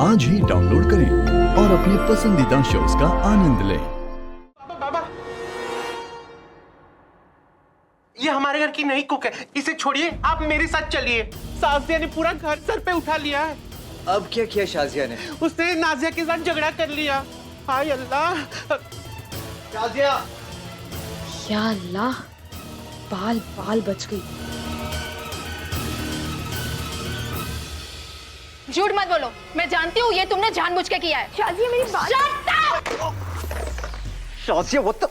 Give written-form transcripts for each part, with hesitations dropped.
आज ही डाउनलोड करें और अपने पसंदीदा शोज का आनंद लें। बाबा, ये हमारे घर की नई कुक है, इसे छोड़िए, आप मेरे साथ चलिए। साजिया ने पूरा घर सर पे उठा लिया है। अब क्या किया शाजिया ने? उसने नाजिया के साथ झगड़ा कर लिया। हाय अल्लाह। शाजिया! या अल्लाह, बाल बाल बच गई। झूठ मत बोलो, मैं जानती हूँ ये तुमने जानबूझ के किया है। शाजिया मेरी बात। शाजिया वो तो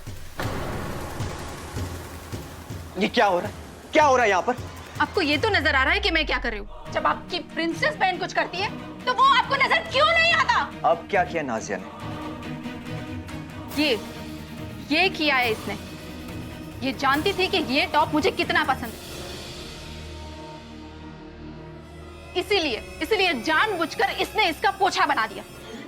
ये क्या हो रहा है? क्या हो रहा है यहाँ पर? आपको ये तो नजर आ रहा है कि मैं क्या कर रही हूँ। जब आपकी प्रिंसेस बहन कुछ करती है तो वो आपको नजर क्यों नहीं आता? अब क्या किया नाजिया ने? ये किया है इसने। ये जानती थी कि ये टॉप मुझे कितना पसंद है, इसीलिए जानबूझकर इसने इसका पोछा बना दिया।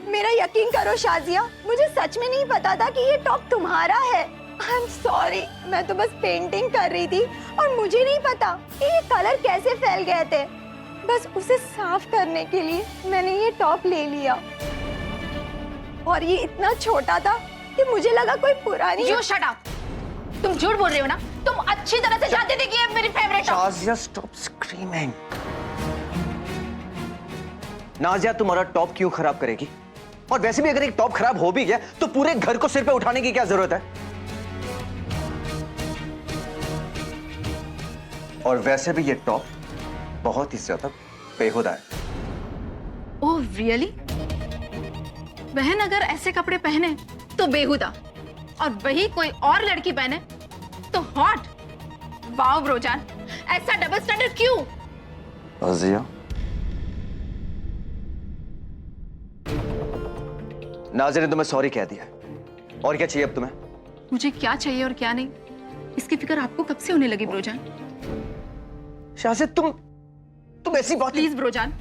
मेरा यकीन करो शाजिया, मुझे सच में नहीं पता था कि ये टॉप तुम्हारा है। आई एम सॉरी, मैं तो बस पेंटिंग कर रही थी और मुझे नहीं पता कि ये कलर कैसे फैल गए थे। बस उसे साफ करने के लिए मैंने ये टॉप ले लिया और ये इतना छोटा था कि मुझे लगा कोई पुरानी। You shut up! तुम झूठ बोल रहे हो ना? तुम अच्छी तरह से जानते थे कि ये मेरी favourite top. Shazia stop screaming. Nazia तुम्हारा टॉप क्यों खराब करेगी? और वैसे भी अगर एक टॉप खराब हो भी गया तो पूरे घर को सिर पे उठाने की क्या जरूरत है? और वैसे भी ये टॉप बहुत ही ज्यादा बेहुदा है। Oh really? बहन अगर ऐसे कपड़े पहने तो बेहुदा, और वही कोई और लड़की पहने तो हॉट। वाओ ब्रोजान, ऐसा डबल स्टैंडर्ड क्यों? नाजिया, नाजिया ने तुम्हें सॉरी कह दिया। और क्या चाहिए अब तुम्हें? मुझे क्या चाहिए और क्या नहीं, इसकी फिक्र आपको कब से होने लगी ब्रोजान? शाजिया तुम ऐसी बात। प्लीज ब्रोजान,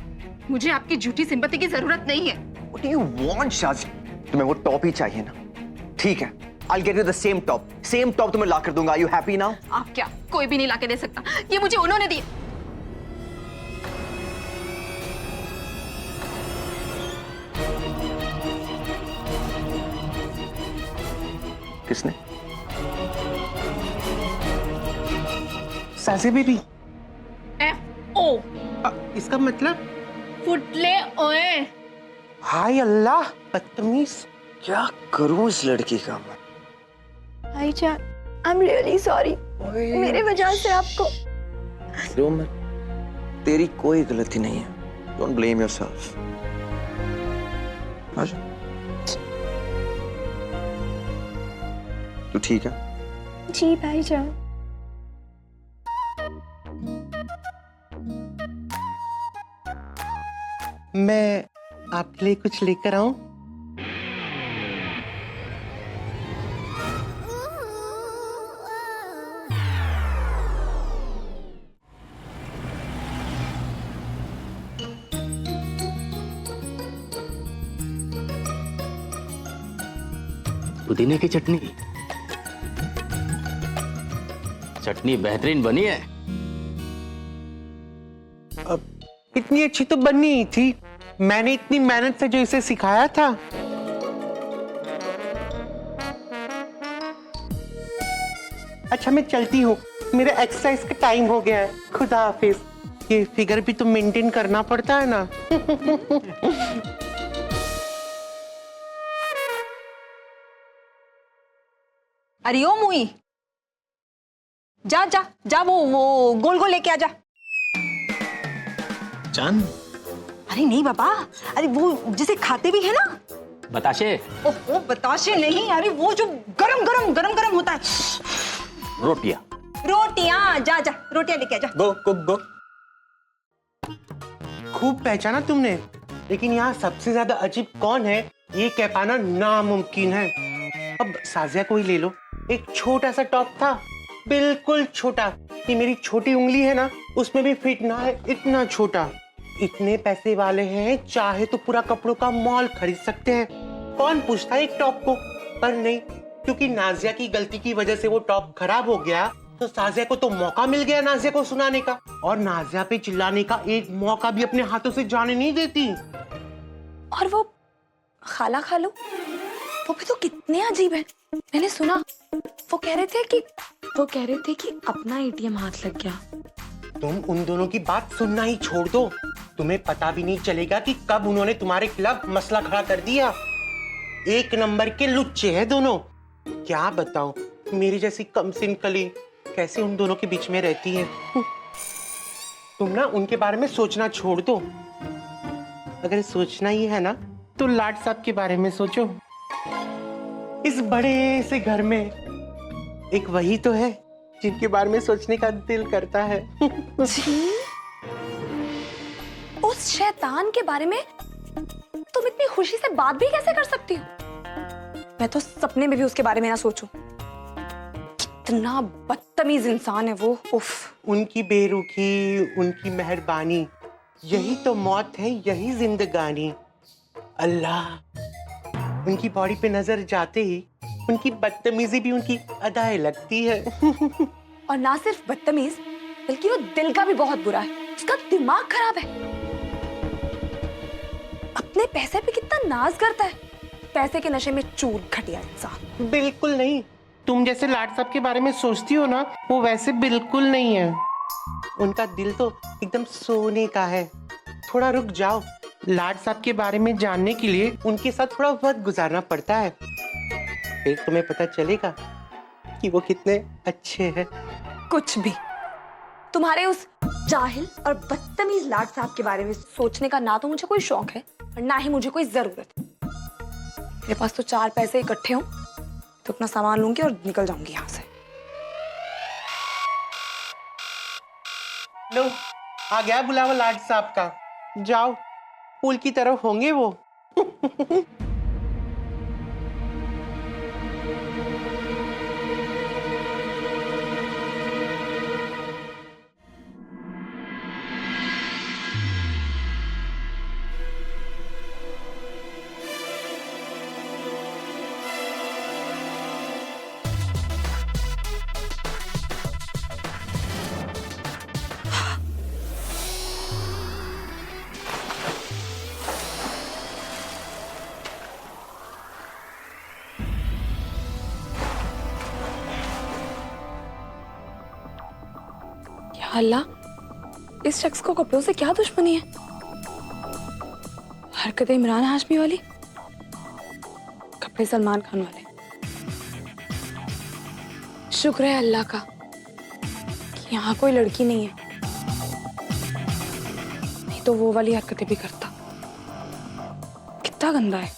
मुझे आपकी झूठी सिंपैथी की जरूरत नहीं है। What do you want, Shazia? तुम्हें वो टॉप ही चाहिए ना? ठीक है, I'll get you the same top. Same top तुम्हें ला कर दूंगा। Are you happy now? आप क्या, कोई भी नहीं लाके दे सकता, ये मुझे उन्होंने दिए। किसने? सासे बेबी। FO इसका मतलब? फुटले ओए। हाय अल्लाह, बदतमीज। क्या करूं इस लड़की का मैं? भाईजान, आई एम रियली सॉरी, मेरे वजह से आपको। रो मत, तेरी कोई गलती नहीं है। Don't blame yourself. आजा। तू ठीक है? जी भाईजान। मैं आपके लिए कुछ लेकर आऊं? पुदीने की चटनी बेहतरीन बनी है। अब इतनी अच्छी तो बननी ही थी, मैंने इतनी मेहनत से जो इसे सिखाया था। अच्छा मैं चलती हूँ, मेरा एक्सरसाइज का टाइम हो गया है। खुदा हाफिज। ये फिगर भी तो मेंटेन करना पड़ता है ना। अरे ओ मुई, जा जा जा, वो गोल गोल लेके आ जा। चांद? अरे नहीं बाबा, अरे वो जिसे खाते भी है ना। बताशे? ओह बताशे नहीं, अरे वो जो गरम गरम होता है। रोटियां। रोटियां, जा जा रोटियां लेके आ जा। गो कुक गो। खूब पहचाना तुमने, लेकिन यहाँ सबसे ज्यादा अजीब कौन है ये कह पाना नामुमकिन है। अब साजिया को ही ले लो, एक छोटा सा टॉप था, बिल्कुल छोटा। ये मेरी छोटी उंगली है ना, उसमें भी फिट ना है, इतना छोटा। इतने पैसे वाले हैं, चाहे तो पूरा कपड़ों का मॉल खरीद सकते हैं। कौन पूछता है एक टॉप को? पर नहीं, क्योंकि नाजिया की गलती की वजह से वो टॉप खराब हो गया, तो साजिया को तो मौका मिल गया नाजिया को सुनाने का, और नाजिया पे चिल्लाने का एक मौका भी अपने हाथों से जाने नहीं देती। और वो खाला खालू, वो भी तो कितने अजीब है। मैंने सुना वो कह रहे थे कि अपना एटीएम हाथ लग गया। तुम उन दोनों की बात सुनना ही छोड़ दो। तुम्हें पता भी नहीं चलेगा कि कब उन्होंने तुम्हारे खिलाफ मसला खड़ा कर दिया। एक नंबर के लुच्चे हैं दोनों। क्या बताऊं, मेरी जैसी कमसिन कली कैसे उन दोनों के बीच में रहती है। तुम ना उनके बारे में सोचना छोड़ दो। अगर सोचना ही है ना तो लाड साहब के बारे में सोचो। इस बड़े से घर में एक वही तो है जिनके बारे में सोचने का दिल करता है। उस शैतान के बारे में तुम इतनी खुशी से बात भी कैसे कर सकती हो? मैं तो सपने में भी उसके बारे में ना सोचूं। कितना बदतमीज इंसान है वो। उफ। उनकी बेरुखी, उनकी मेहरबानी, यही तो मौत है, यही जिंदगानी। अल्लाह, उनकी बॉडी पे नजर जाते ही उनकी बदतमीजी भी उनकी अदाएं लगती है। और ना सिर्फ बदतमीज, बल्कि वो दिल का भी बहुत बुरा है। उसका दिमाग खराब है। अपने पैसे पे कितना नाज करता है। पैसे के नशे में चूर घटिया इंसान। बिल्कुल नहीं। तुम जैसे लाड साहब के बारे में सोचती हो ना, वो वैसे बिल्कुल नहीं है। उनका दिल तो एकदम सोने का है। थोड़ा रुक जाओ, लाड साहब के बारे में जानने के लिए उनके साथ थोड़ा वक्त गुजारना पड़ता है, फिर तुम्हें पता चलेगा कि वो कितने अच्छे हैं। कुछ भी। तुम्हारे उस जाहिल और बदतमीज लाड साहब के बारे में सोचने का ना तो मुझे कोई शौक है और ना ही मुझे कोई जरूरत है। मेरे पास तो 4 पैसे इकट्ठे हों तो अपना सामान लूंगी और निकल जाऊंगी यहाँ से। लो, आ गया बुलावा लाड साहब का। जाओ, पुल की तरफ होंगे वो। अल्लाह, इस शख्स को कपड़ों से क्या दुश्मनी है? हरकतें इमरान हाशमी वाली, कपड़े सलमान खान वाले। शुक्र है अल्लाह का कि यहाँ कोई लड़की नहीं है, नहीं तो वो वाली हरकतें भी करता। कितना गंदा है।